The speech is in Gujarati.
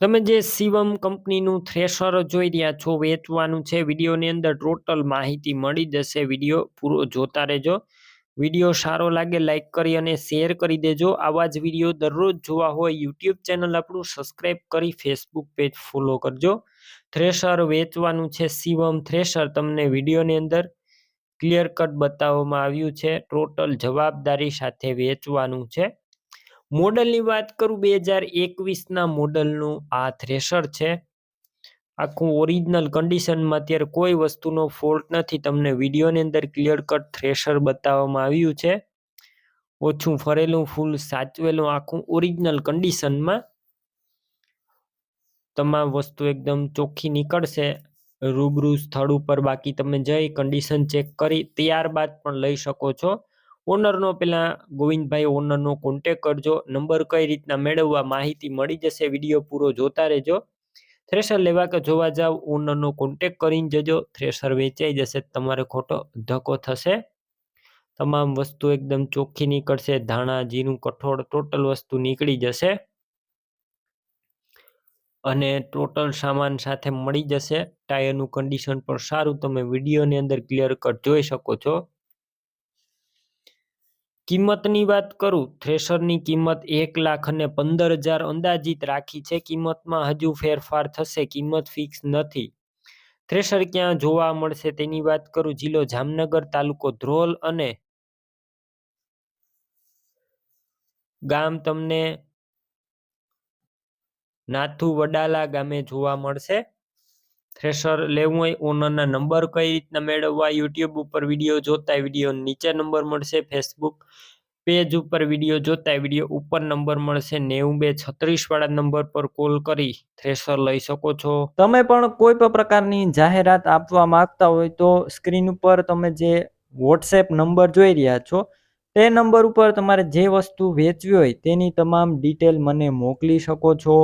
તમે જે શિવમ કંપનીનું થ્રેશર જોઈ રહ્યા છો વેચવાનું છે. વિડીયોની અંદર ટોટલ માહિતી મળી જશે. વિડીયો પૂરો જોતા રહેજો. વિડીયો સારો લાગે લાઈક કરી અને શેર કરી દેજો. આવા જ વિડીયો દરરોજ જોવા હોય યુટ્યુબ ચેનલ આપણું સબસ્ક્રાઈબ કરી ફેસબુક પેજ ફોલો કરજો. થ્રેશર વેચવાનું છે શિવમ થ્રેશર. તમને વિડીયોની અંદર ક્લિયર કટ બતાવવામાં આવ્યું છે. ટોટલ જવાબદારી સાથે વેચવાનું છે. મોડલની વાત કરું 2021ના મોડલનું આ થ્રેશર છે. આખું ઓરિજિનલ કન્ડિશનમાં અત્યારે કોઈ વસ્તુનો ફોલ્ટ નથી. તમને વિડીયોની અંદર ક્લિયર કટ થ્રેશર બતાવવામાં આવ્યું છે. ઓછું ફરેલું ફૂલ સાચવેલું આખું ઓરિજિનલ કન્ડિશનમાં. તમામ વસ્તુ એકદમ ચોખ્ખી નીકળશે રૂબરૂ સ્થળ ઉપર. બાકી તમે જઈ કન્ડિશન ચેક કરી ત્યારબાદ પણ લઈ શકો છો. ઓનરનો પેલા ગોવિંદભાઈ ઓનરનો કોન્ટેક કરજો. નંબર કઈ રીતના મેળવવા માહિતી મળી જશે. વિડીયો પૂરો જોતા રહેજો. થ્રેશર લેવા કે જોવા જાવ ઓનરનો કોન્ટેક કરીને જજો. થ્રેશર વેચાઈ જશે તમારે ખોટો ધક્કો થશે. તમામ વસ્તુ એકદમ ચોખ્ખી નીકળશે. ધાણા જીરું કઠોળ ટોટલ વસ્તુ નીકળી જશે અને ટોટલ સામાન સાથે મળી જશે. ટાયરનું કન્ડિશન પણ સારું તમે વિડીયોની અંદર ક્લિયર કટ જોઈ શકો છો. કિંમતની વાત કરું થ્રેશરની કિંમત 1,15,000 અંદાજિત રાખી છે. કિંમતમાં હજુ ફેરફાર થશે. કિંમત ફિક્સ નથી. થ્રેશર ક્યાં જોવા મળશે તેની વાત કરું. જિલ્લો જામનગર, તાલુકો ધ્રોલ અને ગામ તમને નાથુ વડાલા ગામે જોવા મળશે. થ્રેશર લેવું હોય ઓનરના નંબર કઈ રીતના મેળવવા યુટ્યુબ ઉપર વિડીયો જોતા વિડીયો નીચે નંબર મળશે. ફેસબુક પેજ ઉપર વિડીયો જોતા વિડીયો ઉપર નંબર મળશે. 9236 વાળા નંબર પર કોલ કરી થ્રેશર લઈ શકો છો. તમે પણ કોઈ પણ પ્રકારની જાહેરાત આપવા માંગતા હોય તો સ્ક્રીન ઉપર તમે જે વોટ્સએપ નંબર જોઈ રહ્યા છો તે નંબર ઉપર તમારે જે વસ્તુ વેચવી હોય તેની તમામ ડિટેલ મને મોકલી શકો છો.